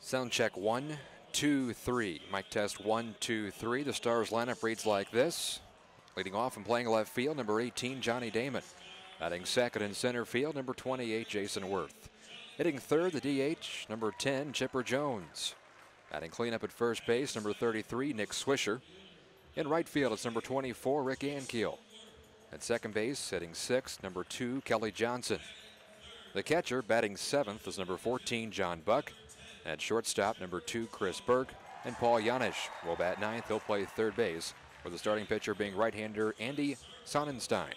Sound check 1, 2, 3. Mic test 1, 2, 3. The Stars lineup reads like this. Leading off and playing left field, number 18, Johnny Damon. Batting second in center field, number 28, Jason Worth. Hitting third, the DH, number 10, Chipper Jones. Batting cleanup at first base, number 33, Nick Swisher. In right field, it's number 24, Rick Ankiel. At second base, hitting sixth, number 2, Kelly Johnson. The catcher, batting seventh, is number 14, John Buck. At shortstop, number 2, Chris Burke. And Paul Yanish will bat ninth. He'll play third base, with the starting pitcher being right-hander Andy Sonnenstein.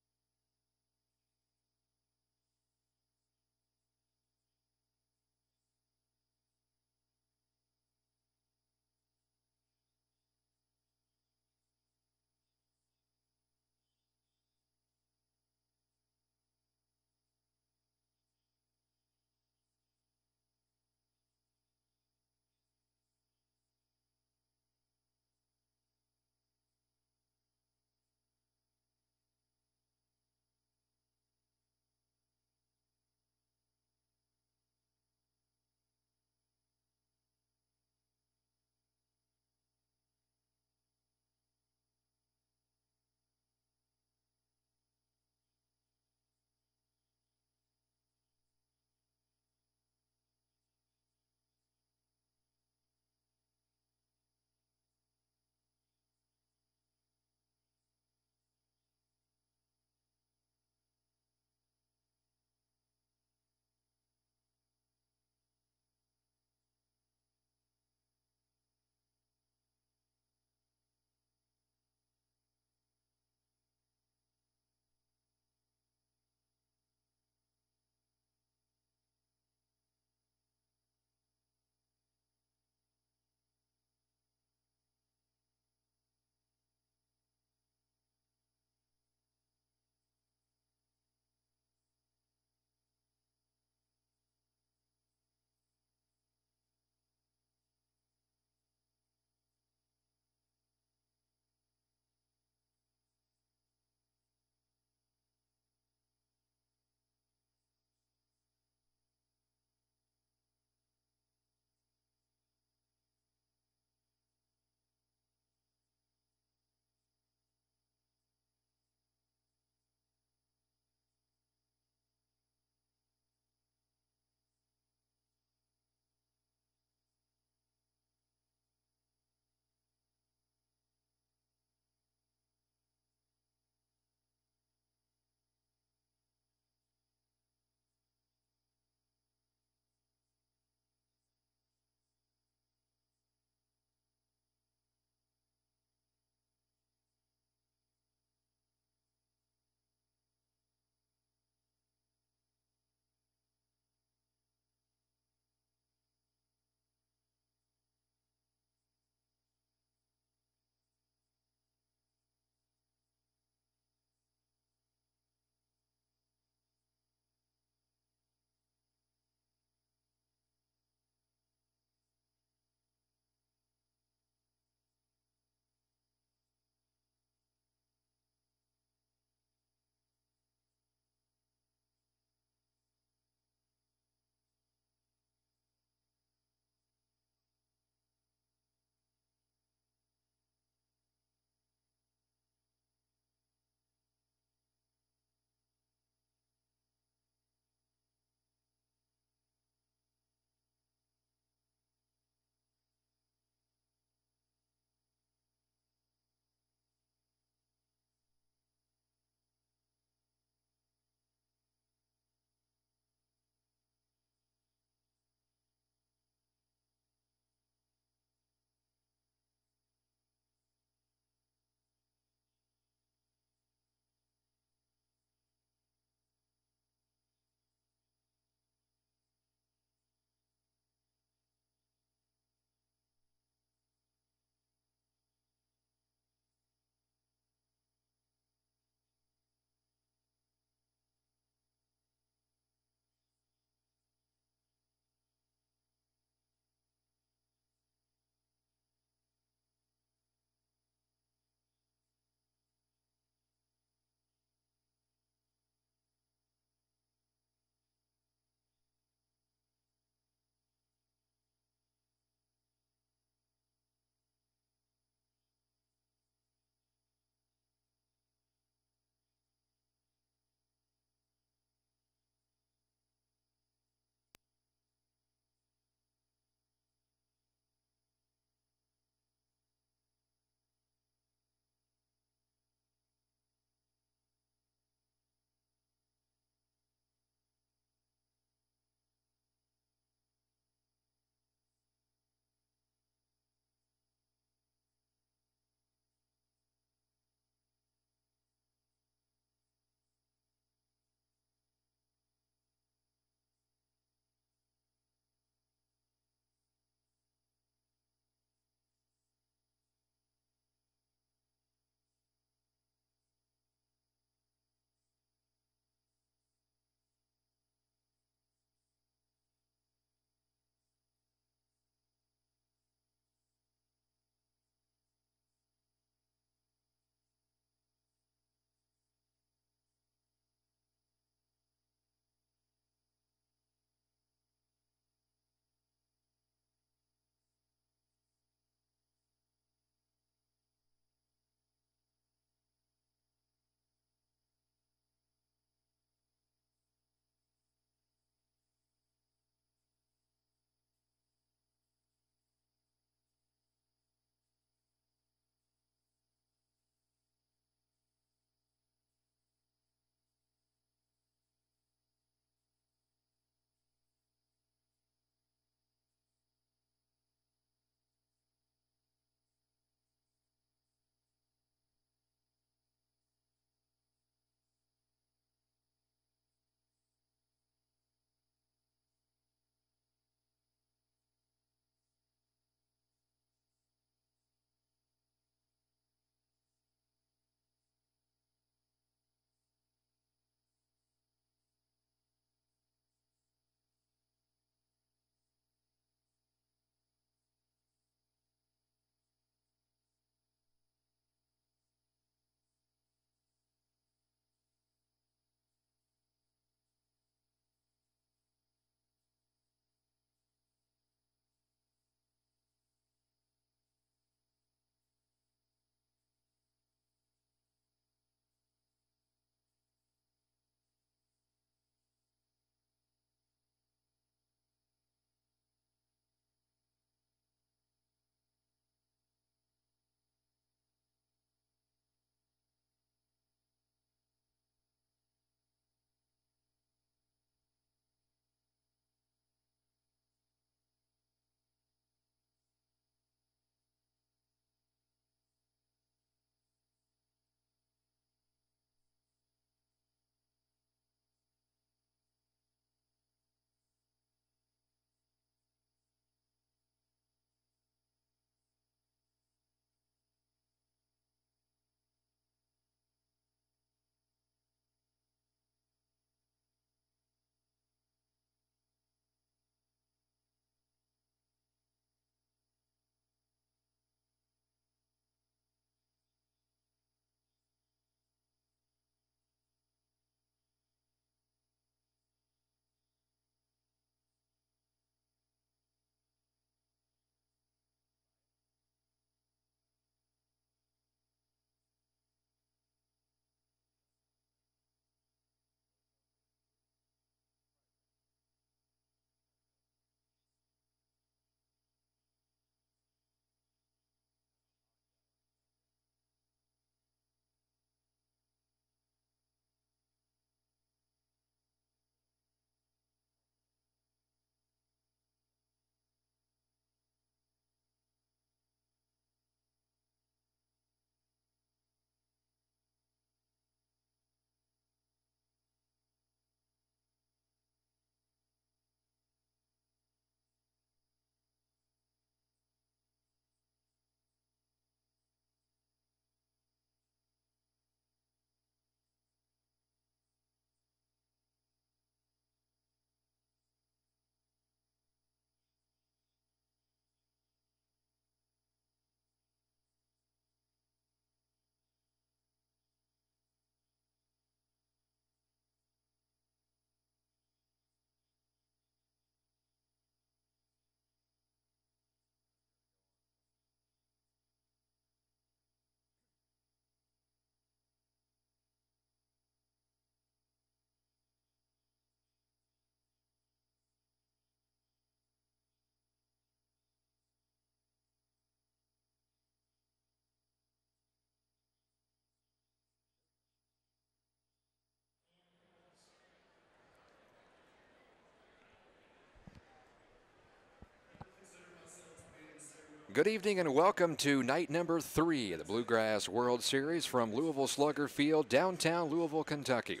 Good evening and welcome to night number 3 of the Bluegrass World Series from Louisville Slugger Field, downtown Louisville, Kentucky.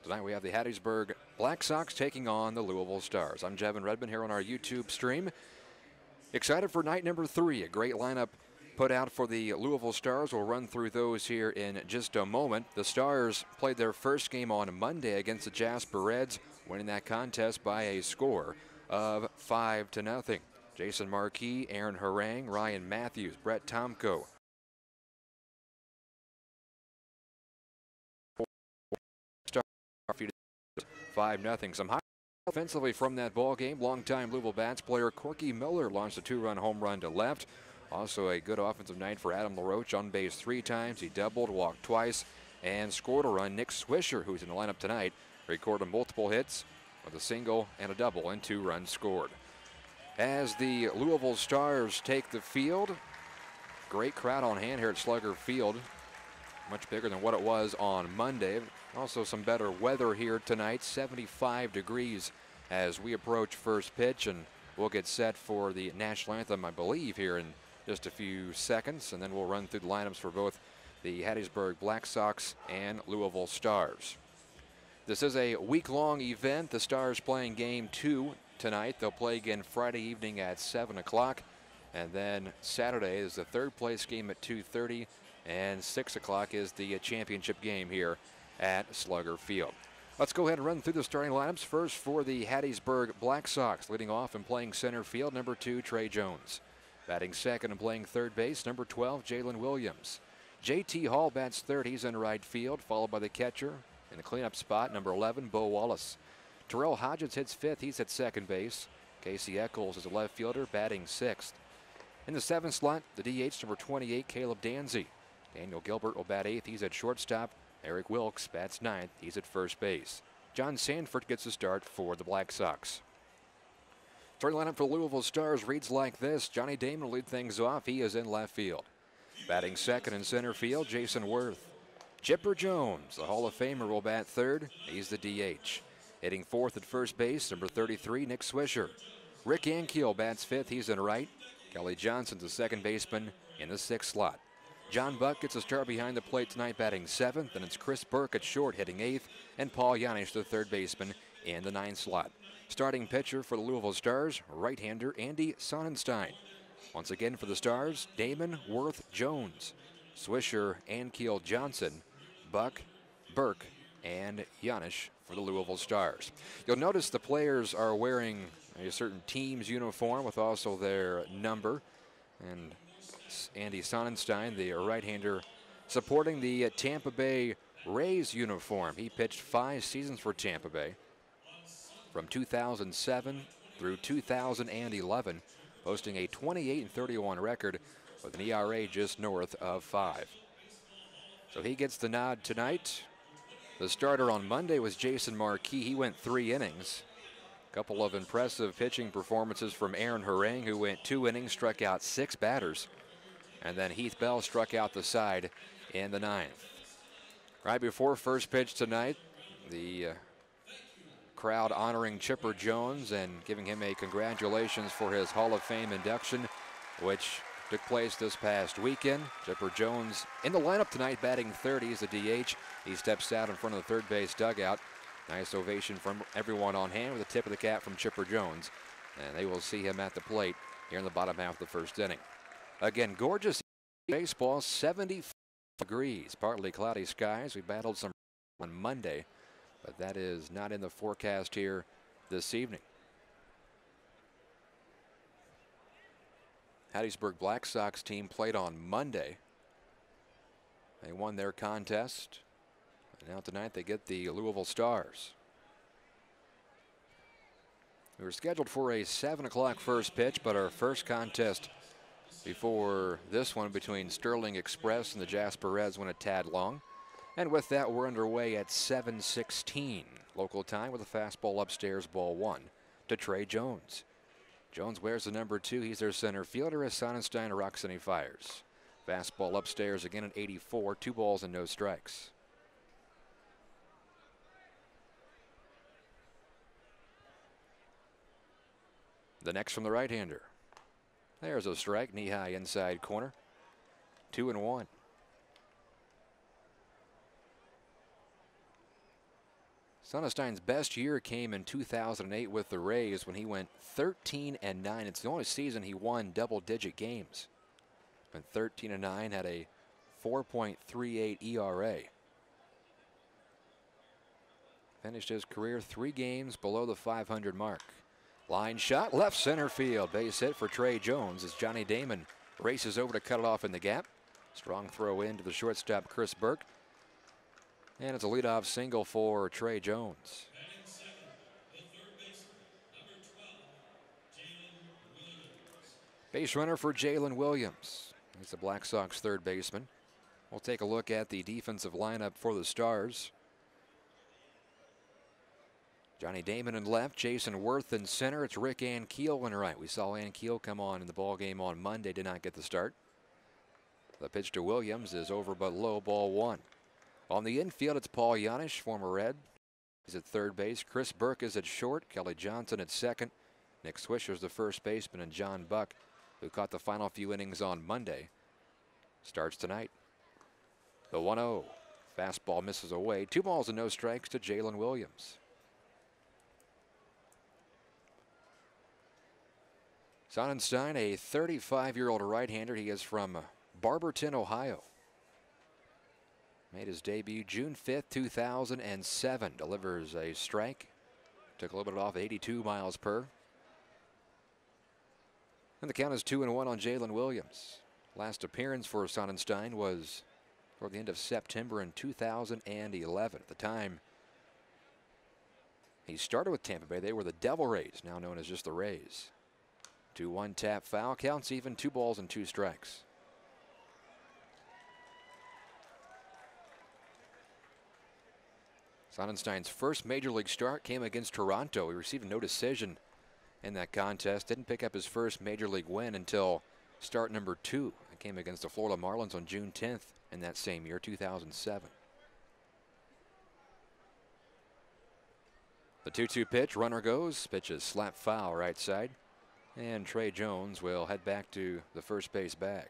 Tonight we have the Hattiesburg Black Sox taking on the Louisville Stars. I'm Jevin Redmond here on our YouTube stream. Excited for night number 3. A great lineup put out for the Louisville Stars. We'll run through those here in just a moment. The Stars played their first game on Monday against the Jasper Reds, winning that contest by a score of 5-0. Jason Marquis, Aaron Harang, Ryan Matthews, Brett Tomko. 5-0. Some high offensively from that ball game. Longtime Louisville Bats player Corky Miller launched a 2-run home run to left. Also a good offensive night for Adam LaRoche, on base 3 times. He doubled, walked twice, and scored a run. Nick Swisher, who's in the lineup tonight, recorded multiple hits with a single and a double and 2 runs scored. As the Louisville Stars take the field, great crowd on hand here at Slugger Field. Much bigger than what it was on Monday. Also some better weather here tonight, 75 degrees as we approach first pitch, and we'll get set for the national anthem, I believe, here in just a few seconds, and then we'll run through the lineups for both the Hattiesburg Black Sox and Louisville Stars. This is a week-long event. The Stars playing game 2 tonight. They'll play again Friday evening at 7 o'clock, and then Saturday is the third place game at 2:30, and 6 o'clock is the championship game here at Slugger Field. Let's go ahead and run through the starting lineups. First for the Hattiesburg Black Sox, leading off and playing center field, number 2, Trey Jones. Batting second and playing third base, number 12, Jalen Williams. J.T. Hall bats third. He's in right field, followed by the catcher in the cleanup spot, number 11, Bo Wallace. Terrell Hodges hits fifth. He's at second base. Casey Eccles is a left fielder, batting sixth. In the seventh slot, the DH, number 28, Caleb Danzy. Daniel Gilbert will bat eighth. He's at shortstop. Eric Wilkes bats ninth. He's at first base. John Sanford gets the start for the Black Sox. Starting lineup for Louisville Stars reads like this. Johnny Damon will lead things off. He is in left field. Batting second in center field, Jason Worth. Chipper Jones, the Hall of Famer, will bat third. He's the DH. Hitting fourth at first base, number 33, Nick Swisher. Rick Ankiel bats fifth. He's in right. Kelly Johnson's the second baseman in the sixth slot. John Buck gets a start behind the plate tonight, batting seventh. And it's Chris Burke at short, hitting eighth. And Paul Yanish, the third baseman, in the ninth slot. Starting pitcher for the Louisville Stars, right-hander Andy Sonnenstein. Once again for the Stars, Damon, Worth, Jones. Swisher, Ankiel, Johnson, Buck, Burke, and Yanish for the Louisville Stars. You'll notice the players are wearing a certain team's uniform with also their number. And Andy Sonnenstein, the right-hander, supporting the Tampa Bay Rays uniform. He pitched 5 seasons for Tampa Bay from 2007 through 2011, posting a 28-31 record with an ERA just north of 5. So he gets the nod tonight. The starter on Monday was Jason Marquis. He went 3 innings. A couple of impressive pitching performances from Aaron Harang, who went 2 innings, struck out 6 batters. And then Heath Bell struck out the side in the 9th. Right before first pitch tonight, the crowd honoring Chipper Jones and giving him a congratulations for his Hall of Fame induction, which took place this past weekend. Chipper Jones in the lineup tonight, batting third. He's the DH. He steps out in front of the third base dugout. Nice ovation from everyone on hand with a tip of the cap from Chipper Jones. And they will see him at the plate here in the bottom half of the first inning. Again, gorgeous baseball, 75 degrees, partly cloudy skies. We battled some on Monday, but that is not in the forecast here this evening. Hattiesburg Black Sox team played on Monday. They won their contest. And now tonight they get the Louisville Stars. We were scheduled for a 7 o'clock first pitch, but our first contest before this one between Sterling Express and the Jasper Reds went a tad long. And with that, we're underway at 7:16 local time with a fastball upstairs, ball 1 to Trey Jones. Jones wears the number 2. He's their center fielder as Sonnenstein rocks and he fires. Fastball upstairs again at 84, 2 balls and no strikes. The next from the right-hander. There's a strike, knee-high inside corner. 2-1. Sonnenstein's best year came in 2008 with the Rays when he went 13-9. It's the only season he won double-digit games. Went 13-9, had a 4.38 ERA. Finished his career 3 games below the 500 mark. Line shot, left center field. Base hit for Trey Jones as Johnny Damon races over to cut it off in the gap. Strong throw in to the shortstop, Chris Burke. And it's a leadoff single for Trey Jones. Base runner for Jalen Williams. He's the Black Sox third baseman. We'll take a look at the defensive lineup for the Stars. Johnny Damon in left, Jason Worth in center. It's Rick Ankiel in right. We saw Ankiel come on in the ball game on Monday, did not get the start. The pitch to Williams is over but low, ball 1. On the infield, it's Paul Janisch, former Red. He's at third base. Chris Burke is at short. Kelly Johnson at second. Nick Swisher's the first baseman, and John Buck, who caught the final few innings on Monday, starts tonight. The 1-0. Fastball misses away. 2 balls and no strikes to Jalen Williams. Sonnenstein, a 35-year-old right-hander. He is from Barberton, Ohio. Made his debut June 5th, 2007. Delivers a strike. Took a little bit off, 82 miles per. And the count is 2-1 on Jalen Williams. Last appearance for Sonnenstein was toward the end of September in 2011. At the time, he started with Tampa Bay. They were the Devil Rays, now known as just the Rays. 2-1 tap foul. Counts even, 2 balls and 2 strikes. Sonnenstein's first major league start came against Toronto. He received no decision in that contest. Didn't pick up his first major league win until start number 2. It came against the Florida Marlins on June 10th in that same year, 2007. The 2-2 pitch, runner goes. Pitch is slap foul right side. And Trey Jones will head back to the first base bag.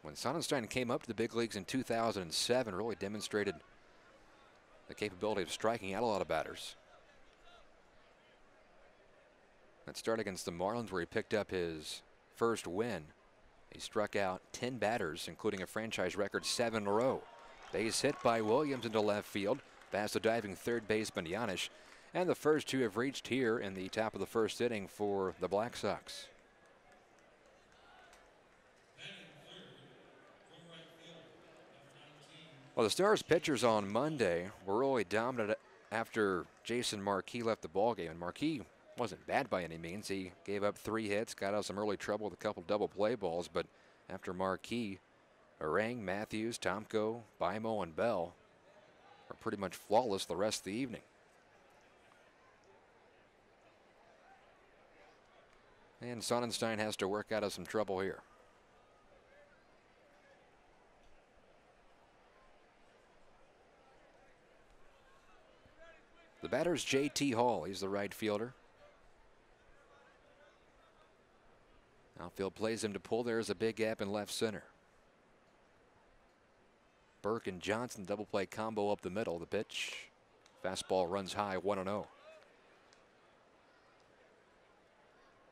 When Sonnenstein came up to the big leagues in 2007, really demonstrated the capability of striking out a lot of batters. That start against the Marlins, where he picked up his first win. He struck out 10 batters, including a franchise record 7 in a row. Base hit by Williams into left field, past the diving third baseman Janisch. And the first 2 have reached here in the top of the first inning for the Black Sox. Well, the Stars pitchers on Monday were really dominant after Jason Marquis left the ballgame. And Marquis wasn't bad by any means. He gave up 3 hits, got out of some early trouble with a couple double play balls. But after Marquis, Orang, Matthews, Tomko, Bimo, and Bell are pretty much flawless the rest of the evening. And Sonnenstein has to work out of some trouble here. The batter's J.T. Hall. He's the right fielder. Outfield plays him to pull. There's a big gap in left center. Burke and Johnson double play combo up the middle. The pitch. Fastball runs high, 1-0.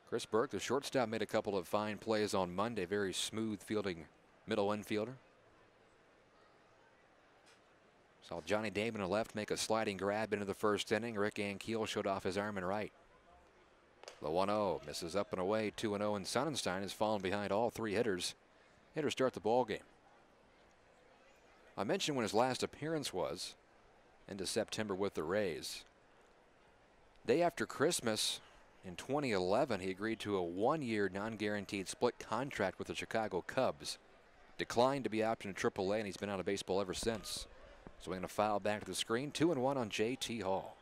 Chris Burke, the shortstop, made a couple of fine plays on Monday. Very smooth fielding middle infielder. Saw Johnny Damon on left make a sliding grab into the first inning. Rick Ankiel showed off his arm in right. The 1-0 misses up and away, 2-0, and Sonnenstein has fallen behind all 3 hitters. Hitters start the ball game. I mentioned when his last appearance was, into September with the Rays. Day after Christmas in 2011, he agreed to a 1-year non-guaranteed split contract with the Chicago Cubs. Declined to be optioned to AAA, and he's been out of baseball ever since. So we're going to foul back to the screen. 2-1 on J.T. Hall.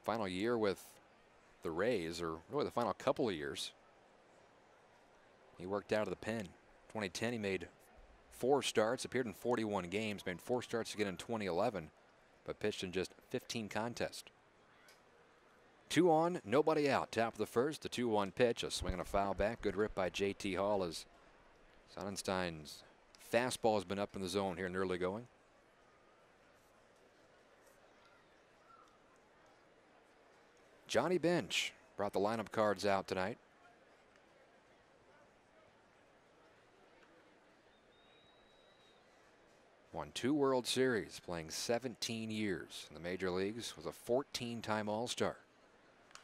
Final year with the Rays, or really the final couple of years. He worked out of the pen. 2010, he made 4 starts, appeared in 41 games, made 4 starts again in 2011, but pitched in just 15 contests. 2 on, nobody out. Top of the first, the 2-1 pitch, a swing and a foul back. Good rip by J.T. Hall as Sonnenstein's fastball has been up in the zone here in early going. Johnny Bench brought the lineup cards out tonight. Won 2 World Series, playing 17 years in the major leagues. Was a 14-time All-Star.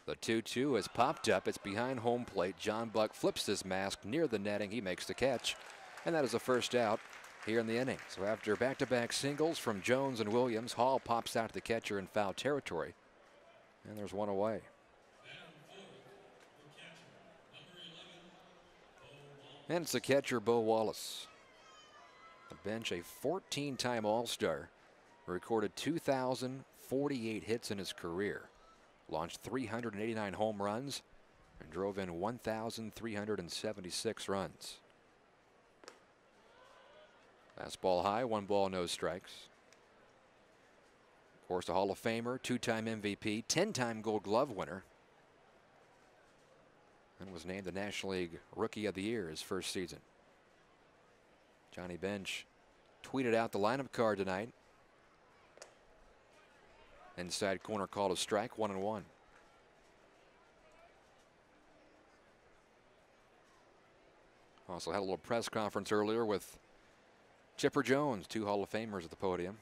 The 2-2 has popped up. It's behind home plate. John Buck flips his mask near the netting. He makes the catch. And that is the first out here in the inning. So after back-to-back singles from Jones and Williams, Hall pops out to the catcher in foul territory. And there's one away. And it's the catcher, Bo Wallace. The bench, a 14-time All-Star, recorded 2,048 hits in his career, launched 389 home runs, and drove in 1,376 runs. Fastball high, 1 ball, no strikes. Of course, a Hall of Famer, 2-time MVP, 10-time Gold Glove winner, and was named the National League Rookie of the Year his first season. Johnny Bench tweeted out the lineup card tonight. Inside corner called a strike, 1-1. Also had a little press conference earlier with Chipper Jones, 2 Hall of Famers at the podium.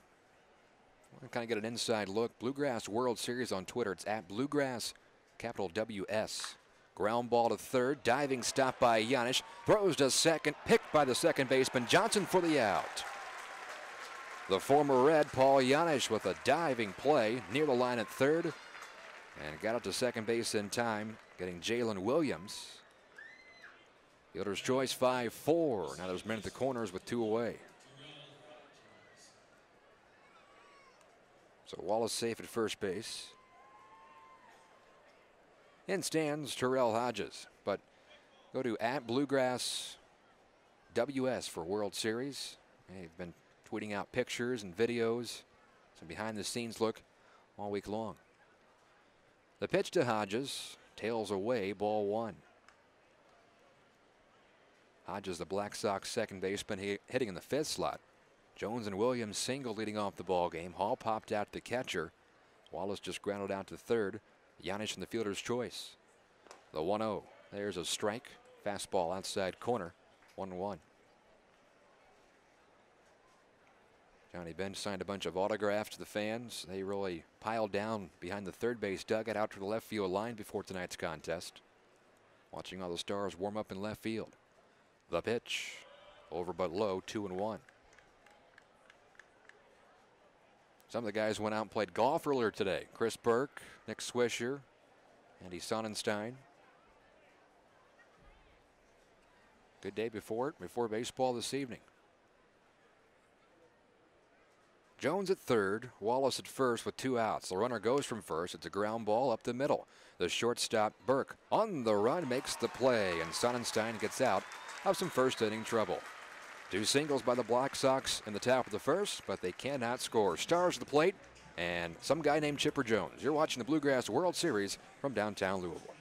We'll kind of get an inside look. Bluegrass World Series on Twitter. It's at Bluegrass, capital WS. Ground ball to third. Diving stop by Yanish. Throws to second. Picked by the second baseman Johnson for the out. The former Red, Paul Yanish, with a diving play near the line at third. And got up to second base in time, getting Jalen Williams. Fielder's choice, 5-4. Now there's men at the corners with 2 away. So Wallace safe at first base. In stands Terrell Hodges, but go to at Bluegrass WS for World Series. They've been tweeting out pictures and videos, some behind the scenes look all week long. The pitch to Hodges, tails away, ball 1. Hodges, the Black Sox second baseman, hitting in the 5th slot. Jones and Williams single leading off the ball game. Hall popped out to the catcher. Wallace just grounded out to third. Yanish in the fielder's choice. The 1-0. There's a strike. Fastball outside corner. 1-1. Johnny Bench signed a bunch of autographs to the fans. They really piled down behind the third base dugout out to the left field line before tonight's contest. Watching all the Stars warm up in left field. The pitch. Over but low. 2-1. Some of the guys went out and played golf earlier today. Chris Burke, Nick Swisher, Andy Sonnenstein. Good day before baseball this evening. Jones at third, Wallace at first with 2 outs. The runner goes from first. It's a ground ball up the middle. The shortstop, Burke, on the run, makes the play, and Sonnenstein gets out of some first inning trouble. 2 singles by the Black Sox in the top of the first, but they cannot score. Stars at the plate, and some guy named Chipper Jones. You're watching the Bluegrass World Series from downtown Louisville.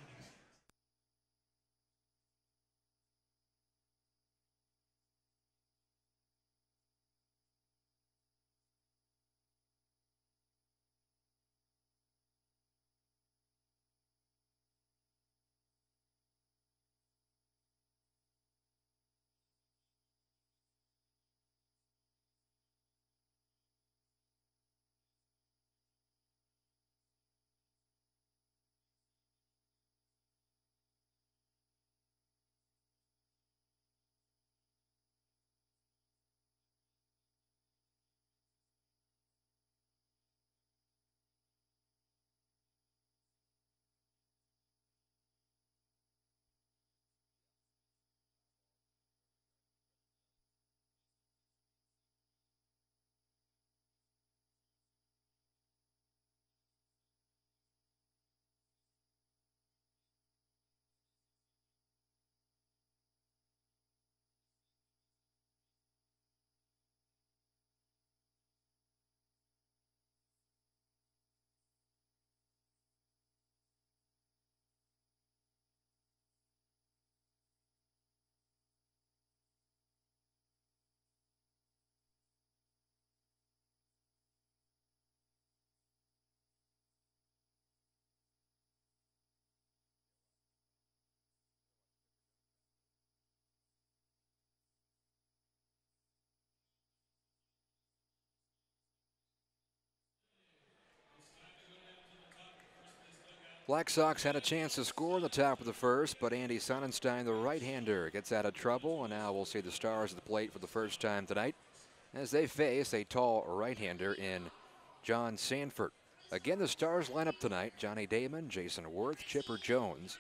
Black Sox had a chance to score in the top of the first, but Andy Sonnenstein, the right-hander, gets out of trouble, and now we'll see the Stars at the plate for the first time tonight as they face a tall right-hander in John Sanford. Again, the Stars lineup tonight: Johnny Damon, Jason Worth, Chipper Jones.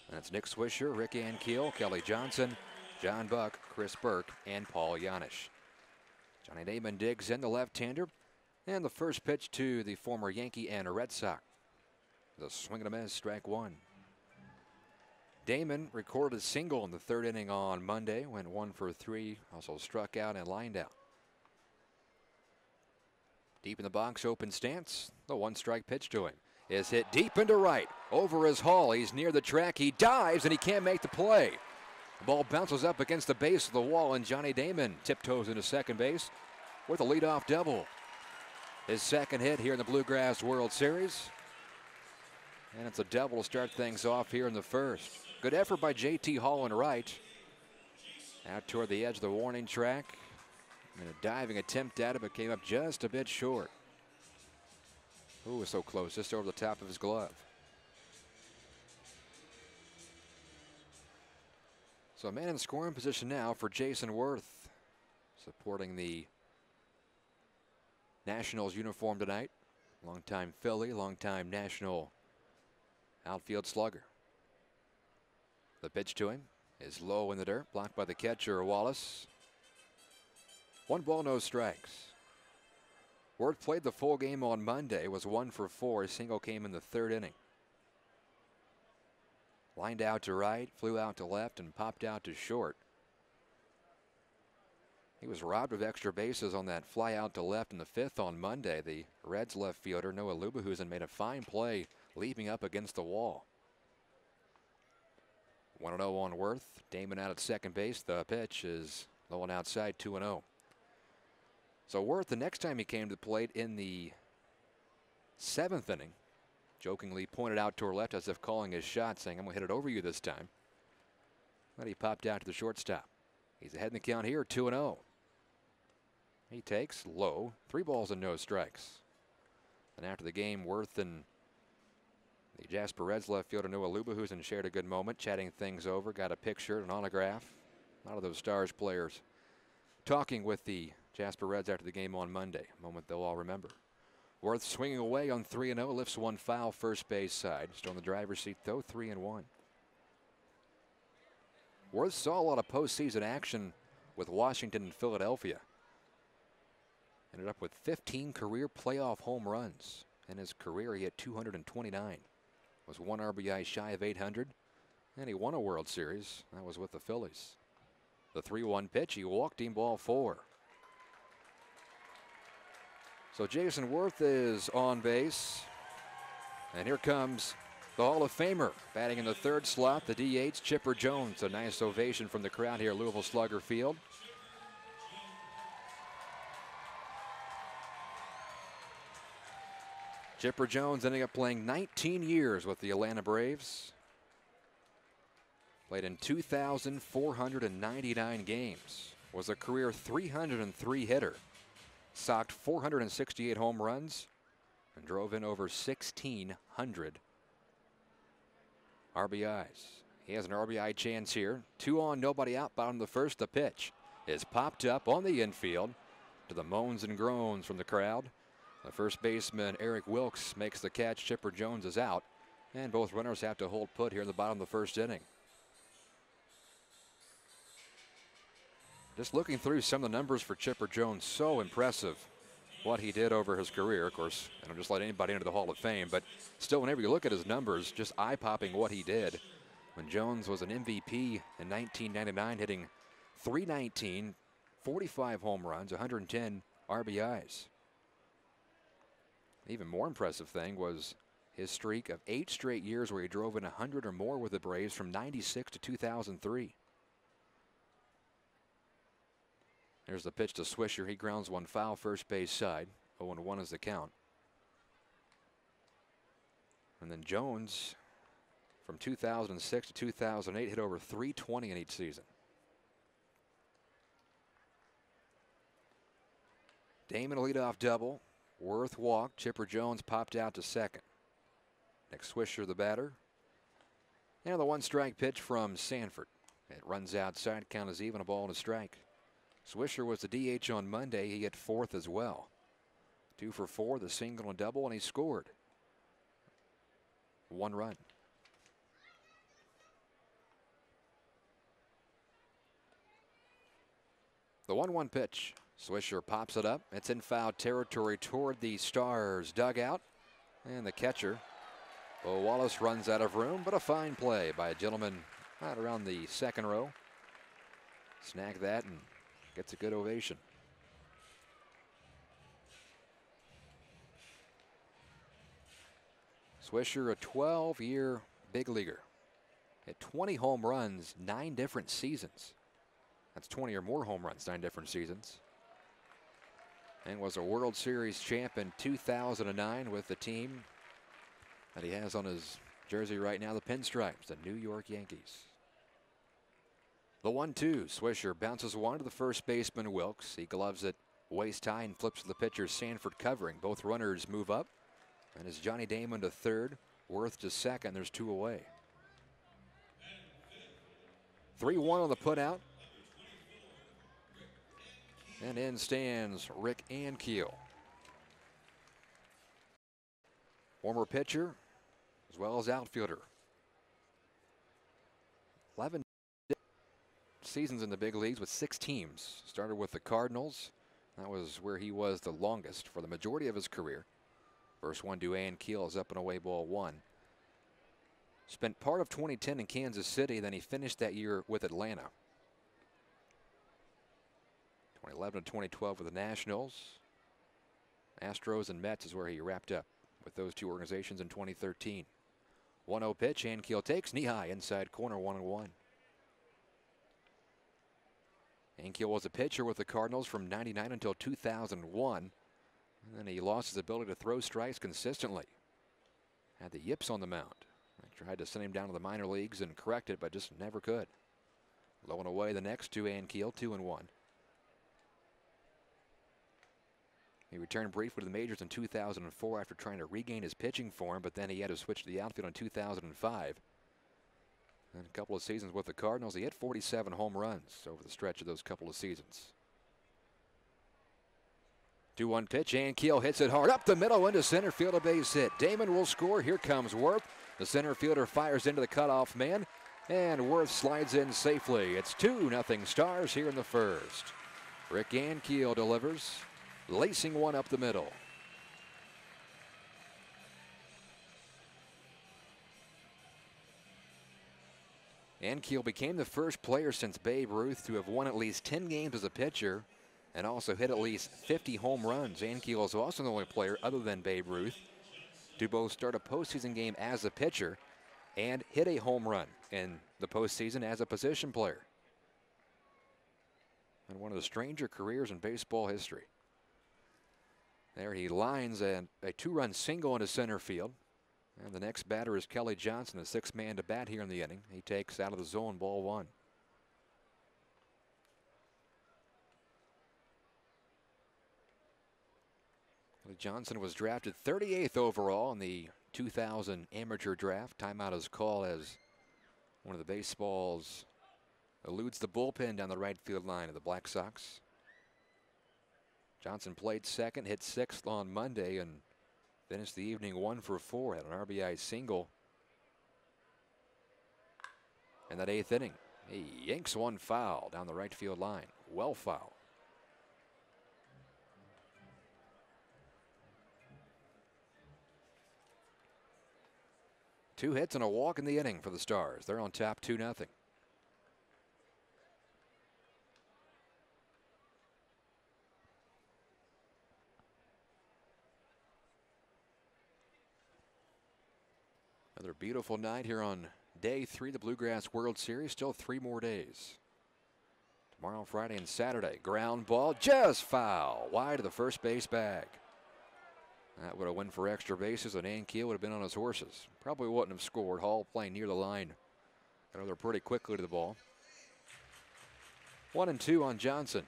And it's Nick Swisher, Rick Ankiel, Kelly Johnson, John Buck, Chris Burke, and Paul Janisch. Johnny Damon digs in, the left-hander, and the first pitch to the former Yankee and Red Sox. The swing and a miss, strike one. Damon recorded a single in the third inning on Monday, went 1 for 3, also struck out and lined out. Deep in the box, open stance. The one-strike pitch to him is hit deep into right, over his haul. He's near the track. He dives and he can't make the play. The ball bounces up against the base of the wall, and Johnny Damon tiptoes into second base with a leadoff double. His second hit here in the Bluegrass World Series. And it's a double to start things off here in the first. Good effort by J.T. Hall and right. Out toward the edge of the warning track. And a diving attempt at it, but came up just a bit short. Ooh, was so close, just over the top of his glove. So a man in scoring position now for Jason Worth, supporting the Nationals uniform tonight. Longtime Philly, longtime National outfield slugger. The pitch to him is low in the dirt, blocked by the catcher Wallace. 1 ball, no strikes. Worth played the full game on Monday, was 1 for 4. A single came in the third inning. Lined out to right, flew out to left, and popped out to short. He was robbed of extra bases on that fly out to left in the fifth on Monday. The Reds left fielder Noah Lubehusen made a fine play, leaping up against the wall. 1-0 on Worth. Damon out at second base. The pitch is low and outside, 2-0. So Worth, the next time he came to the plate in the 7th inning, jokingly pointed out to her left as if calling his shot, saying, "I'm going to hit it over you this time." But he popped out to the shortstop. He's ahead in the count here, 2-0. He takes low, 3 balls and no strikes. And after the game, Worth and the Jasper Reds left fielder Noah Lubehusen shared a good moment, chatting things over, got a picture, an autograph. A lot of those Stars players talking with the Jasper Reds after the game on Monday, a moment they'll all remember. Worth swinging away on 3-0, lifts one foul first base side. Still in the driver's seat though, 3-1. Worth saw a lot of postseason action with Washington and Philadelphia. Ended up with 15 career playoff home runs. In his career, he had 229. Was 1 RBI shy of 800. And he won a World Series. That was with the Phillies. The 3-1 pitch, he walked him, ball 4. So Jason Worth is on base. And here comes the Hall of Famer batting in the third slot, the DH, Chipper Jones. A nice ovation from the crowd here at Louisville Slugger Field. Chipper Jones ending up playing 19 years with the Atlanta Braves. Played in 2,499 games. Was a career 303 hitter. Socked 468 home runs and drove in over 1,600 RBIs. He has an RBI chance here. 2 on, nobody out, bottom of the first. The pitch is popped up on the infield to the moans and groans from the crowd. The first baseman, Eric Wilkes, makes the catch. Chipper Jones is out, and both runners have to hold put here in the bottom of the first inning. Just looking through some of the numbers for Chipper Jones, so impressive what he did over his career. Of course, I don't just let anybody into the Hall of Fame, but still, whenever you look at his numbers, just eye-popping what he did. When Jones was an MVP in 1999, hitting .319, 45 home runs, 110 RBIs. Even more impressive thing was his streak of 8 straight years where he drove in 100 or more with the Braves from '96 to 2003. There's the pitch to Swisher. He grounds one foul first base side. 0-1 is the count. And then Jones, from 2006 to 2008, hit over .320 in each season. Damon a leadoff double. Worth walked. Chipper Jones popped out to second. Nick Swisher, the batter. And the 1-strike pitch from Sanford. It runs outside, count is even, a ball and a strike. Swisher was the DH on Monday. He hit 4th as well. 2 for 4, the single and double, and he scored 1 run. The 1-1 pitch. Swisher pops it up. It's in foul territory toward the Stars dugout. And the catcher, Bo Wallace, runs out of room, but a fine play by a gentleman right around the second row. Snag that and gets a good ovation. Swisher, a 12-year big leaguer. Hit 20 home runs, 9 different seasons. That's 20 or more home runs, 9 different seasons. And was a World Series champ in 2009 with the team that he has on his jersey right now, the pinstripes, the New York Yankees. The 1-2, Swisher bounces one to the first baseman, Wilkes. He gloves it waist high and flips to the pitcher, Sanford, covering. Both runners move up. And it's Johnny Damon to third, Worth to second. There's 2 away. 3-1 on the putout. And in stands Rick Ankiel. Former pitcher as well as outfielder. 11 seasons in the big leagues with 6 teams. Started with the Cardinals. That was where he was the longest for the majority of his career. First one to Ankiel is up and away, ball 1. Spent part of 2010 in Kansas City, then he finished that year with Atlanta. 2011 to 2012 with the Nationals. Astros and Mets is where he wrapped up with those 2 organizations in 2013. 1-0 pitch, Ankiel takes knee high inside corner, 1-1. Ankiel was a pitcher with the Cardinals from '99 until 2001. And then he lost his ability to throw strikes consistently. Had the yips on the mound. I tried to send him down to the minor leagues and correct it, but just never could. Low and away the next to Ankiel, 2-1. He returned briefly to the majors in 2004 after trying to regain his pitching form, but then he had to switch to the outfield in 2005. And a couple of seasons with the Cardinals, he hit 47 home runs over the stretch of those couple of seasons. 2-1 pitch, Ankiel hits it hard up the middle into center field, a base hit. Damon will score. Here comes Worth. The center fielder fires into the cutoff man, and Worth slides in safely. It's 2-0 Stars here in the first. Rick Ankiel delivers, lacing one up the middle. Ankiel became the first player since Babe Ruth to have won at least 10 games as a pitcher and also hit at least 50 home runs. Ankiel is also the only player other than Babe Ruth to both start a postseason game as a pitcher and hit a home run in the postseason as a position player. And one of the stranger careers in baseball history. There he lines a 2-run single into center field. And the next batter is Kelly Johnson, a 6th man to bat here in the inning. He takes out of the zone, ball 1. Kelly Johnson was drafted 38th overall in the 2000 amateur draft. Timeout is called as one of the baseballs eludes the bullpen down the right field line of the Black Sox. Johnson played second, hit 6th on Monday, and finished the evening 1 for 4. Had an RBI single in that 8th inning. He yanks one foul down the right field line. Well foul. Two hits and a walk in the inning for the Stars. They're on top 2-0. Another beautiful night here on day 3 of the Bluegrass World Series. Still 3 more days. Tomorrow, Friday, and Saturday. Ground ball, just foul. Wide of the first base bag. That would have went for extra bases, and Ankiel would have been on his horses. Probably wouldn't have scored. Hall playing near the line. Got over pretty quickly to the ball. 1-2 on Johnson.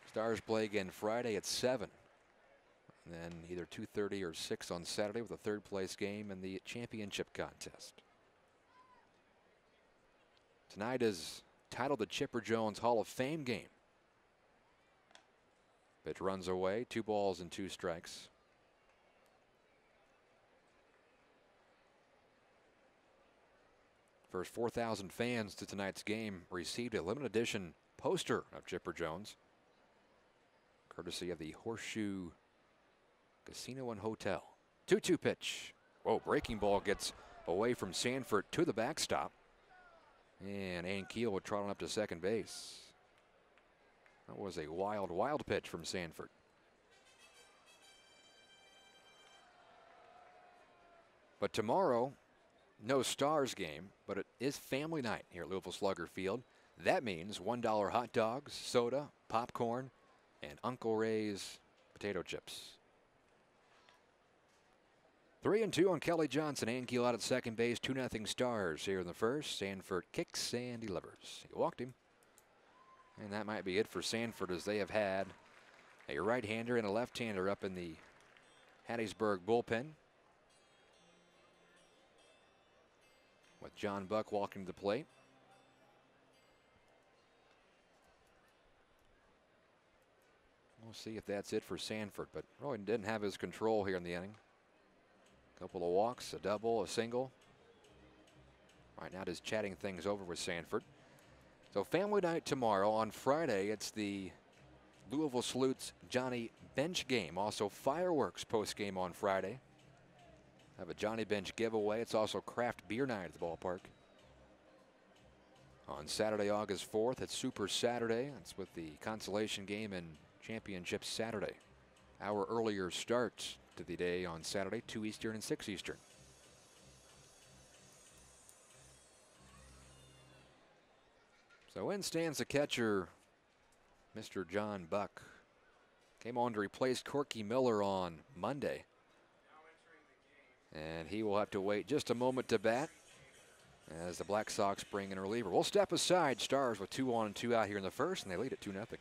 Stars play again Friday at 7. And then either 2:30 or 6 on Saturday with a third-place game in the championship contest. Tonight is titled the Chipper Jones Hall of Fame game. Pitch runs away, 2 balls and 2 strikes. First 4,000 fans to tonight's game received a limited edition poster of Chipper Jones, courtesy of the Horseshoe Casino and Hotel. 2-2 pitch. Whoa, breaking ball gets away from Sanford to the backstop. And Ankiel would trot on up to second base. That was a wild, wild pitch from Sanford. But tomorrow, no Stars game, but it is family night here at Louisville Slugger Field. That means $1 hot dogs, soda, popcorn, and Uncle Ray's potato chips. 3-2 on Kelly Johnson. Ankiel out at second base. 2-0 Stars here in the first. Sanford kicks and delivers. He walked him. And that might be it for Sanford, as they have had a right-hander and a left-hander up in the Hattiesburg bullpen, with John Buck walking to the plate. We'll see if that's it for Sanford, but really didn't have his control here in the inning. A couple of walks, a double, a single. Right now just chatting things over with Sanford. So family night tomorrow. On Friday, it's the Louisville Salutes Johnny Bench game. Also fireworks post game on Friday. Have a Johnny Bench giveaway. It's also craft beer night at the ballpark. On Saturday, August 4th, it's Super Saturday. It's with the consolation game and championship Saturday. Hour earlier start to the day on Saturday, 2 Eastern and 6 Eastern. So in stands the catcher, Mr. John Buck. Came on to replace Corky Miller on Monday. And he will have to wait just a moment to bat as the Black Sox bring in a reliever. We'll step aside. Stars with 2 on and 2 out here in the first, and they lead at 2-0.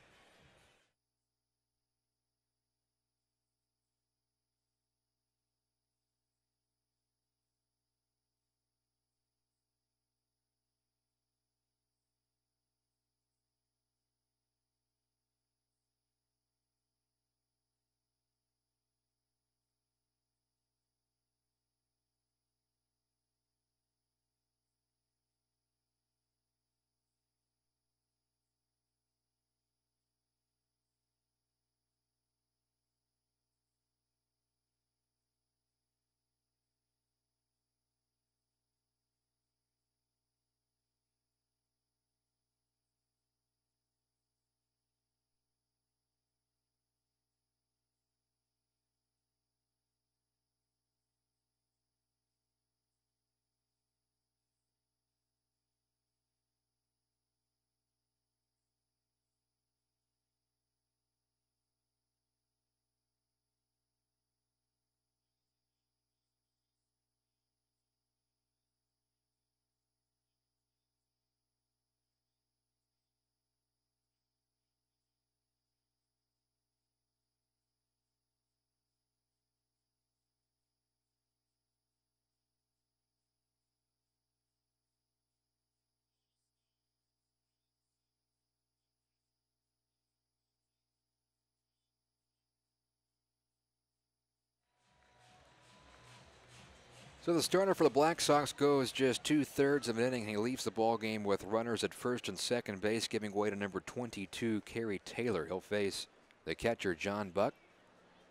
So the starter for the Black Sox goes just 2/3 of an inning. He leaves the ball game with runners at first and second base, giving way to number 22, Kerry Taylor. He'll face the catcher, John Buck,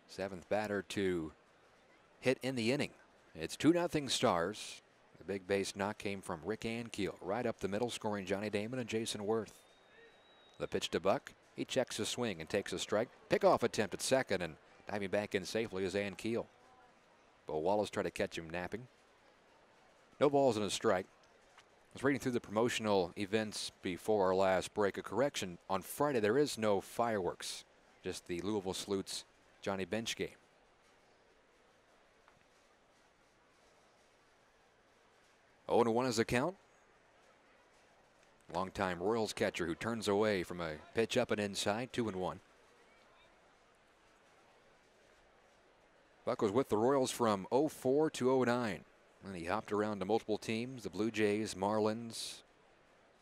7th batter to hit in the inning. It's 2-0 Stars. The big base knock came from Rick Ankiel, right up the middle, scoring Johnny Damon and Jason Worth. The pitch to Buck. He checks his swing and takes a strike. Pickoff attempt at second, and diving back in safely is Ankiel. Bo Wallace tried to catch him napping. No balls and a strike. I was reading through the promotional events before our last break. A correction, on Friday there is no fireworks, just the Louisville Salutes Johnny Bench game. Oh, 0-1 is the count. Longtime Royals catcher who turns away from a pitch up and inside. 2-1. Buck was with the Royals from '04 to '09. And he hopped around to multiple teams, the Blue Jays, Marlins,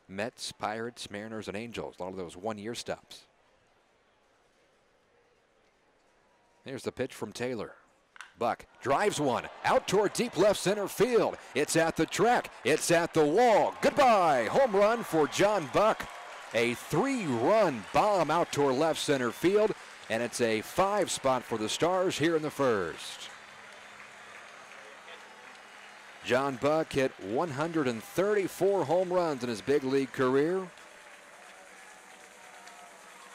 Mets, Pirates, Mariners, and Angels. A lot of those one-year stops. Here's the pitch from Taylor. Buck drives one out toward deep left center field. It's at the track. It's at the wall. Goodbye. Home run for John Buck. A 3-run bomb out toward left center field. And it's a 5 spot for the Stars here in the first. John Buck hit 134 home runs in his big league career.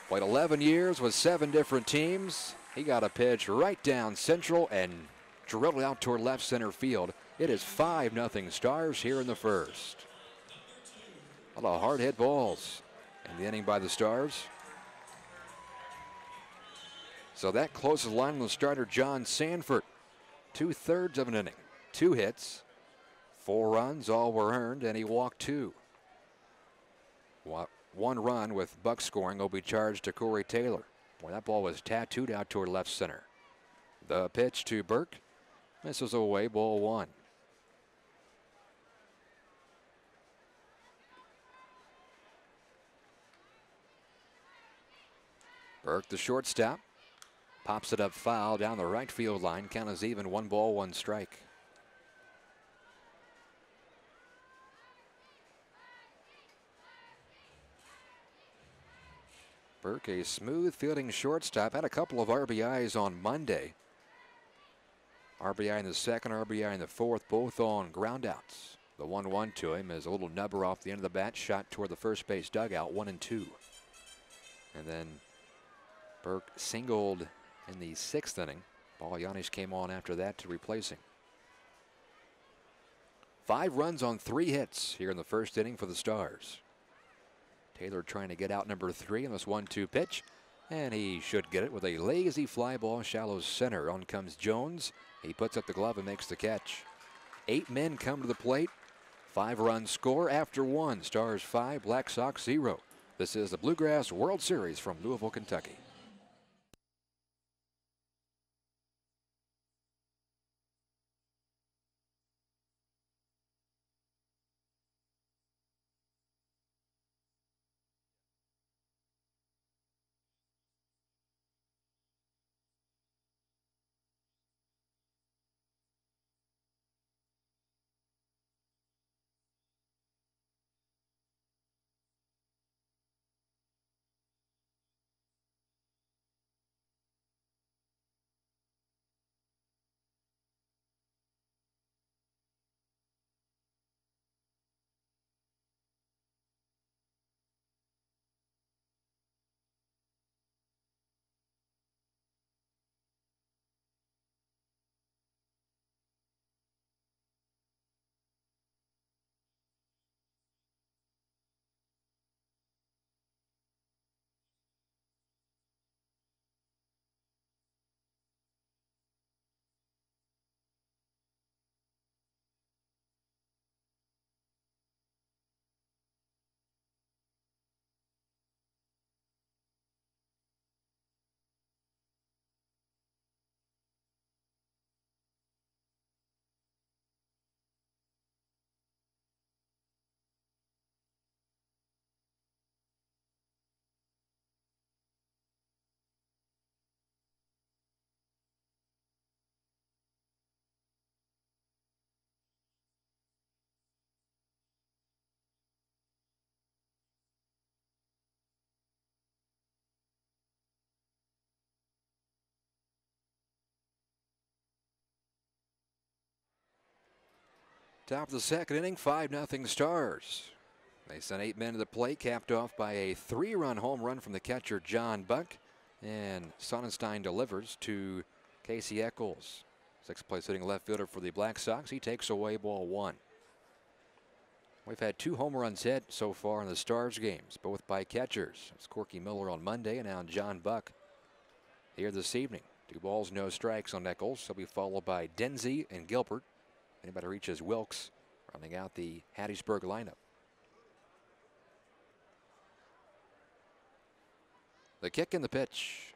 Played 11 years with 7 different teams. He got a pitch right down central and drilled it out toward left center field. It is 5-0 Stars here in the first. A lot of hard hit balls in the inning by the Stars. So that closes the line with starter John Sanford. 2/3 of an inning, 2 hits, 4 runs, all were earned, and he walked 2. 1 run with Buck scoring will be charged to Corey Taylor. Boy, that ball was tattooed out toward left center. The pitch to Burke misses away, ball 1. Burke, the shortstop, pops it up foul down the right field line. Count is even, 1 ball, 1 strike. Burke, a smooth fielding shortstop, had a couple of RBIs on Monday. RBI in the second, RBI in the fourth, both on groundouts. The 1-1 to him is a little nubber off the end of the bat, shot toward the first base dugout, 1-2. And then Burke singled in the 6th inning. Paul Yanis came on after that to replace him. 5 runs on 3 hits here in the first inning for the Stars. Taylor trying to get out number 3 in this 1-2 pitch, and he should get it with a lazy fly ball, shallow center. On comes Jones. He puts up the glove and makes the catch. 8 men come to the plate. 5-run score after 1. Stars 5, Black Sox 0. This is the Bluegrass World Series from Louisville, Kentucky. Top of the second inning, 5-0 Stars. They sent 8 men to the plate, capped off by a 3-run home run from the catcher John Buck. And Sonnenstein delivers to Casey Eccles. 6th place hitting left fielder for the Black Sox. He takes away ball 1. We've had 2 home runs hit so far in the Stars games, both by catchers. It's Corky Miller on Monday and now John Buck here this evening. 2 balls, no strikes on Eccles. He'll be followed by Denzi and Gilbert. Anybody reaches Wilkes, rounding out the Hattiesburg lineup. The kick and the pitch.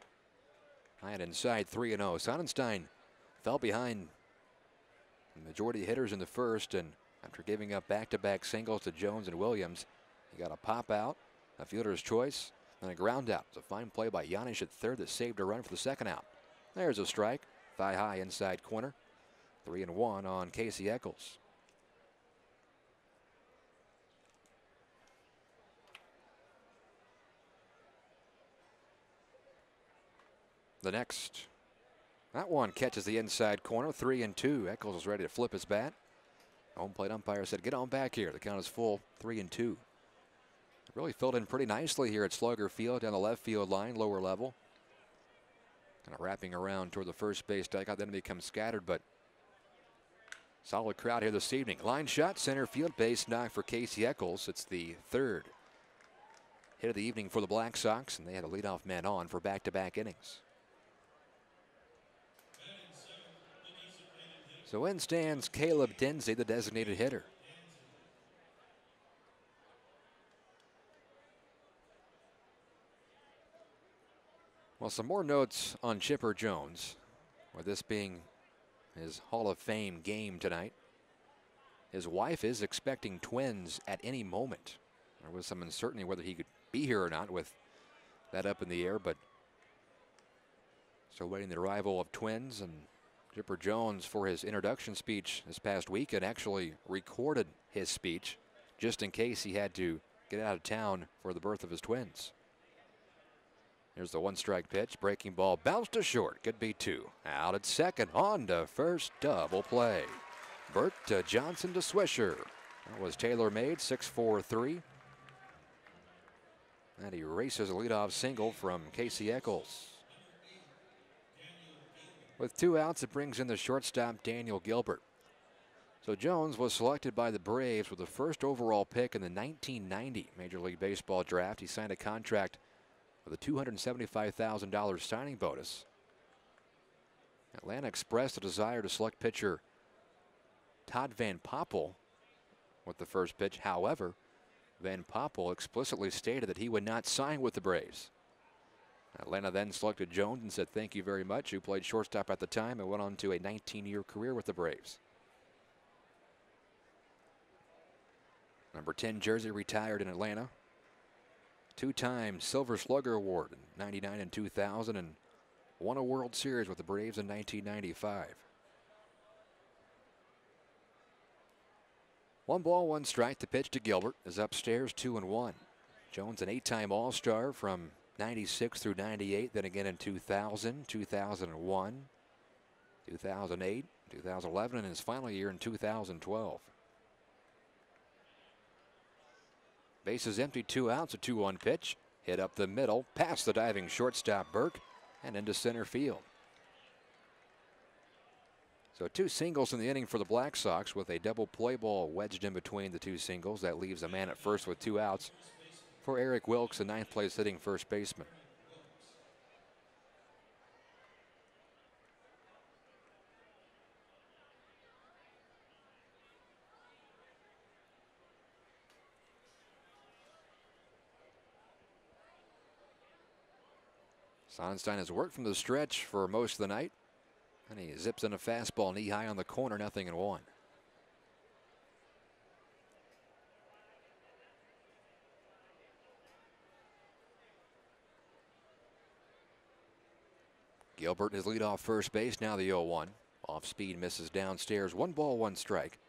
High and inside, 3-0. Sonnenstein fell behind the majority of hitters in the first, and after giving up back-to-back singles to Jones and Williams, he got a pop out, a fielder's choice, and a ground out. It's a fine play by Yanish at third that saved a run for the second out. There's a strike, thigh high inside corner. 3-1 on Casey Eccles. The next, that one catches the inside corner. 3-2. Eccles is ready to flip his bat. Home plate umpire said, "Get on back here." The count is full. 3-2. Really filled in pretty nicely here at Slugger Field down the left field line, lower level. Kind of wrapping around toward the first base dugout, then it becomes scattered, but solid crowd here this evening. Line shot, center field, base knock for Casey Eccles. It's the third hit of the evening for the Black Sox, and they had a leadoff man on for back-to-back innings. So in stands Caleb Dinsey, the designated hitter. Well, some more notes on Chipper Jones, with this being his Hall of Fame game tonight. His wife is expecting twins at any moment. There was some uncertainty whether he could be here or not with that up in the air, but still waiting the arrival of twins. And Chipper Jones, for his introduction speech this past weekend, actually recorded his speech just in case he had to get out of town for the birth of his twins. Here's the one-strike pitch. Breaking ball bounced to short. Could be two. Out at second. On to first. Double play. Burt to Johnson to Swisher. That was tailor-made. 6-4-3. And he races a leadoff single from Casey Eccles. With 2 outs, it brings in the shortstop Daniel Gilbert. So Jones was selected by the Braves with the first overall pick in the 1990 Major League Baseball draft. He signed a contract with a $275,000 signing bonus. Atlanta expressed a desire to select pitcher Todd Van Poppel with the first pitch. However, Van Poppel explicitly stated that he would not sign with the Braves. Atlanta then selected Jones and said thank you very much, who played shortstop at the time and went on to a 19-year career with the Braves. Number 10 jersey retired in Atlanta. 2-time Silver Slugger Award in '99 and 2000, and won a World Series with the Braves in 1995. 1 ball, 1 strike. The pitch to Gilbert is upstairs, 2-1. Jones, an 8-time All-Star from '96 through '98, then again in 2000, 2001, 2008, 2011, and his final year in 2012. Bases empty, 2 outs, a 2-1 pitch. Hit up the middle, past the diving shortstop Burke, and into center field. So 2 singles in the inning for the Black Sox, with a double play ball wedged in between the 2 singles. That leaves a man at first with 2 outs for Eric Wilkes, the 9th place hitting first baseman. Sonnenstein has worked from the stretch for most of the night, and he zips in a fastball knee high on the corner, 0-1. Gilbert is lead off first base, now the 0-1. Off speed, misses downstairs. 1 ball, 1 strike.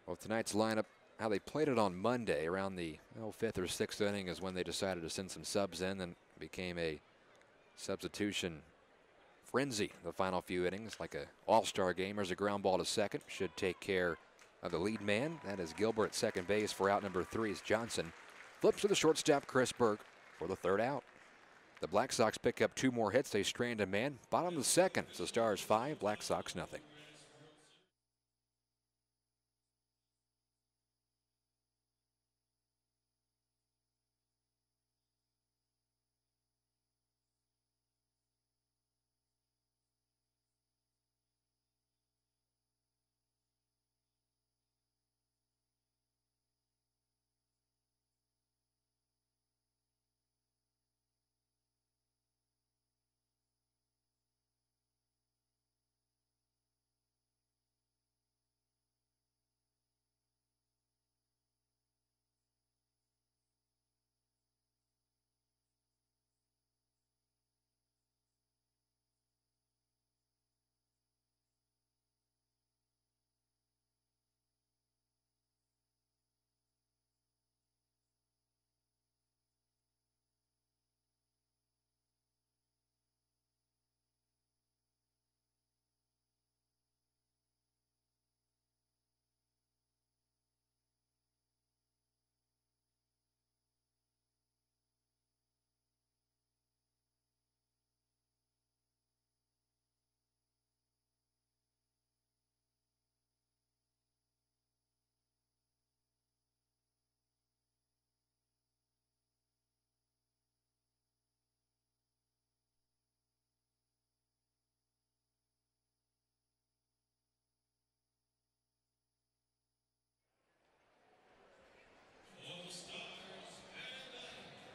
Well, tonight's lineup, how they played it on Monday around the 5th or 6th inning is when they decided to send some subs in, and became a substitution frenzy the final few innings, like a all-star game. There's a ground ball to second, should take care of the lead man. That is Gilbert at second base. For out number 3 is Johnson. Flips to the shortstop Chris Burke for the 3rd out. The Black Sox pick up 2 more hits. They strand a man. Bottom of the 2nd. So Stars 5, Black Sox nothing.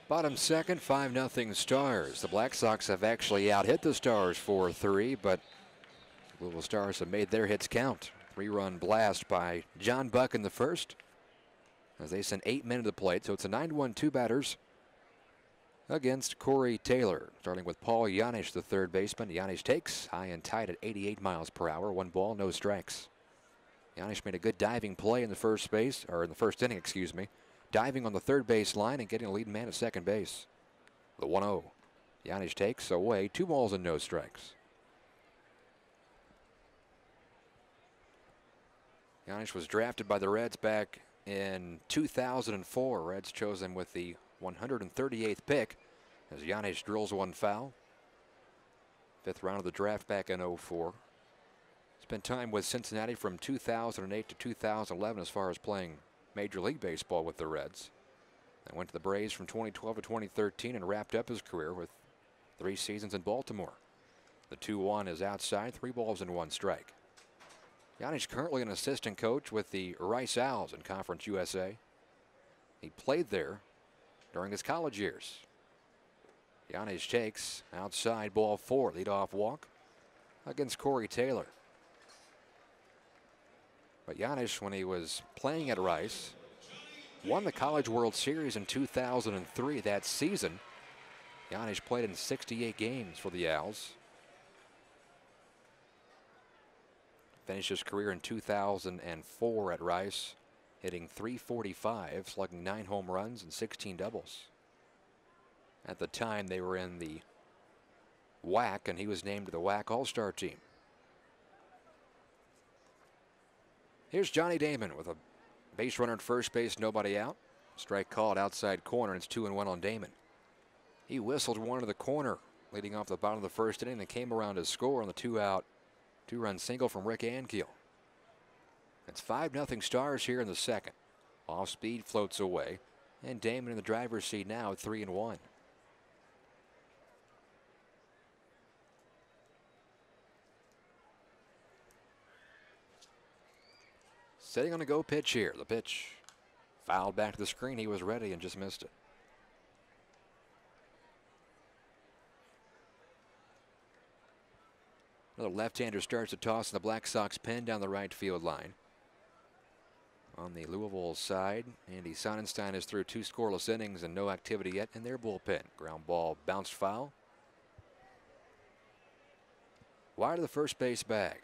Bottom second, 5-0 Stars. The Black Sox have actually out-hit the Stars 4-3, but Louisville Stars have made their hits count. 3-run blast by John Buck in the first, as they sent 8 men to the plate. So it's a 9-1 two batters against Corey Taylor. Starting with Paul Yanish, the third baseman. Yanish takes high and tight at 88 miles per hour. 1 ball, no strikes. Yanish made a good diving play in the first inning, excuse me. Diving on the third base line and getting a leading man at second base. The 1-0. Yanish takes away 2 balls and no strikes. Yanish was drafted by the Reds back in 2004. Reds chose him with the 138th pick as Yanish drills 1 foul. 5th round of the draft back in 04. Spent time with Cincinnati from 2008 to 2011 as far as playing Major League Baseball with the Reds. Then went to the Braves from 2012 to 2013 and wrapped up his career with 3 seasons in Baltimore. The 2-1 is outside, 3 balls and 1 strike. Yanish currently an assistant coach with the Rice Owls in Conference USA. He played there during his college years. Yanish takes outside, ball 4, leadoff walk against Corey Taylor. But Yanish, when he was playing at Rice, won the College World Series in 2003. That season, Yanish played in 68 games for the Owls. Finished his career in 2004 at Rice, hitting .345, slugging 9 home runs and 16 doubles. At the time, they were in the WAC, and he was named to the WAC All-Star team. Here's Johnny Damon with a base runner at first base, nobody out. Strike called outside corner, and it's 2-1 on Damon. He whistled one to the corner, leading off the bottom of the first inning, and came around to score on the 2-out, 2-run single from Rick Ankiel. It's 5-0 Stars here in the second. Off speed floats away, and Damon in the driver's seat now at 3-1. Sitting on a go pitch here. The pitch fouled back to the screen. He was ready and just missed it. Another left-hander starts to toss in the Black Sox pen down the right field line. On the Louisville side, Andy Sonnenstein is through 2 scoreless innings and no activity yet in their bullpen. Ground ball bounced foul. Wide of the first base bag.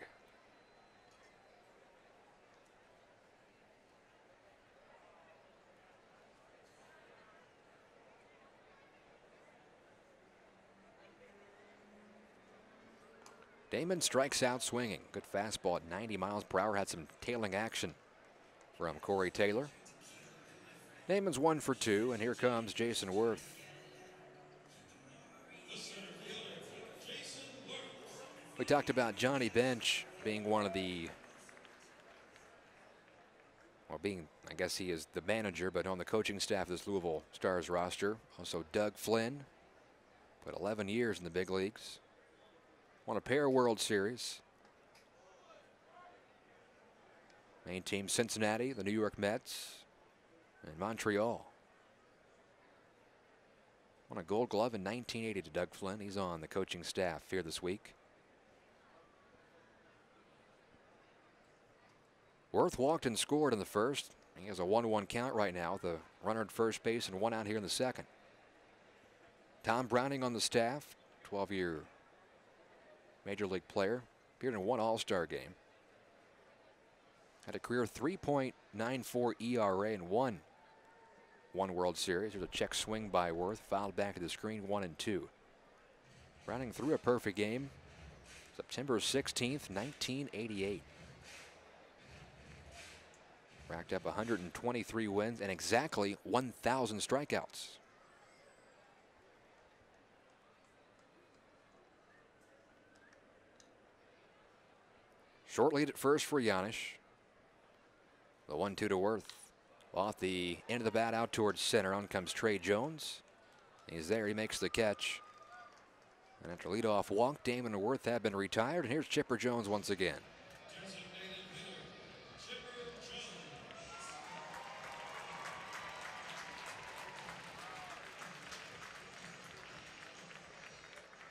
Damon strikes out swinging. Good fastball at 90 miles per hour. Had some tailing action from Corey Taylor. Damon's 1 for 2, and here comes Jason Worth. We talked about Johnny Bench being one of the, or being, I guess he is the manager, but on the coaching staff of this Louisville Stars roster. Also Doug Flynn, put 11 years in the big leagues. Won a pair of World Series. Main team Cincinnati, the New York Mets, and Montreal. Won a Gold Glove in 1980 to Doug Flynn. He's on the coaching staff here this week. Worth walked and scored in the first. He has a 1-1 count right now with a runner at first base and 1 out here in the second. Tom Browning on the staff, 12-year Major League player, appeared in 1 All-Star game. Had a career 3.94 ERA and won 1 World Series. There's a check swing by Worth, fouled back to the screen, 1-2. Browning threw a perfect game September 16th, 1988. Racked up 123 wins and exactly 1,000 strikeouts. Short lead at first for Yanish. The 1-2 to Worth. Off the end of the bat out towards center. On comes Trey Jones. He's there. He makes the catch. And after leadoff walk, Damon and Worth have been retired. And here's Chipper Jones once again.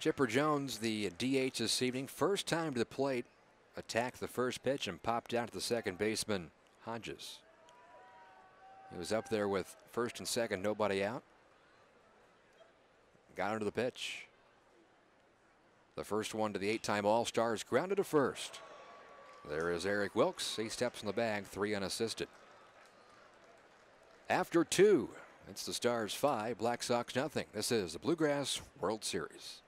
Chipper Jones, the DH this evening, first time to the plate, attacked the first pitch and popped out to the second baseman, Hodges. He was up there with first and second, nobody out. Got under the pitch. The first one to the 8-time All-Stars, grounded to first. There is Eric Wilkes. He steps in the bag, 3 unassisted. After 2, it's the Stars 5, Black Sox nothing. This is the Bluegrass World Series.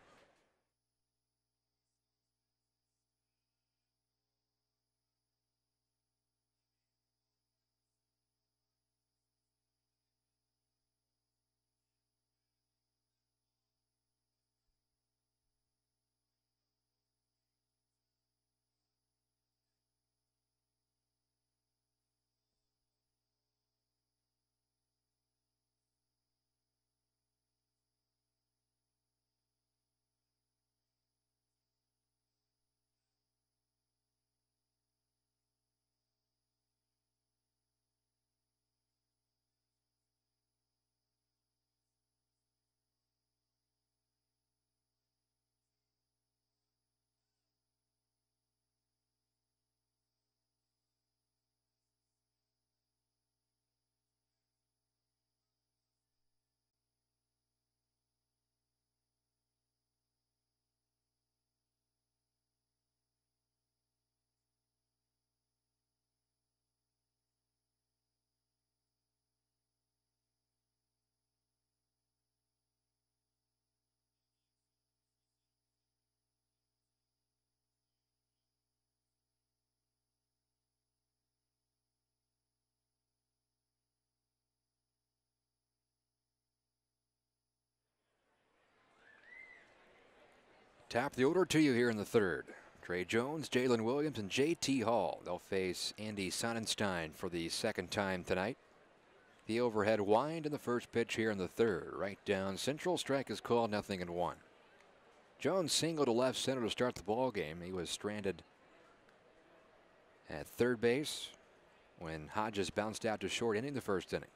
Top of the order to you here in the third. Trey Jones, Jalen Williams, and J.T. Hall. They'll face Andy Sonnenstein for the second time tonight. The overhead wind in the first pitch here in the third. Right down central. Strike is called, 0-1. Jones singled to left center to start the ball game. He was stranded at third base when Hodges bounced out to short, ending the first inning.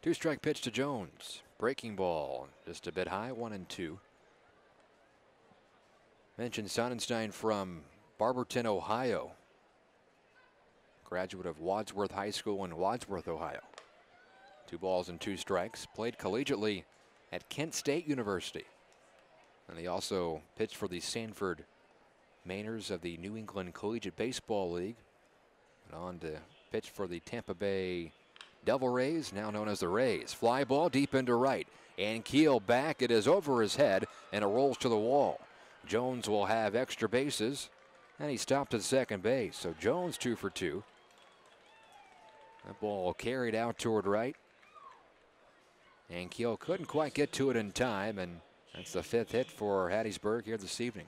Two-strike pitch to Jones. Breaking ball, just a bit high, 1-2. Mentioned Sonnenstein from Barberton, Ohio. Graduate of Wadsworth High School in Wadsworth, Ohio. 2 balls and 2 strikes. Played collegiately at Kent State University. And he also pitched for the Sanford Mainers of the New England Collegiate Baseball League. Went on to pitch for the Tampa Bay Devil Rays, now known as the Rays. Fly ball deep into right. And Keel back. It is over his head, and it rolls to the wall. Jones will have extra bases, and he stopped at second base. So Jones 2 for 2. That ball carried out toward right. And Keel couldn't quite get to it in time, and that's the 5th hit for Hattiesburg here this evening.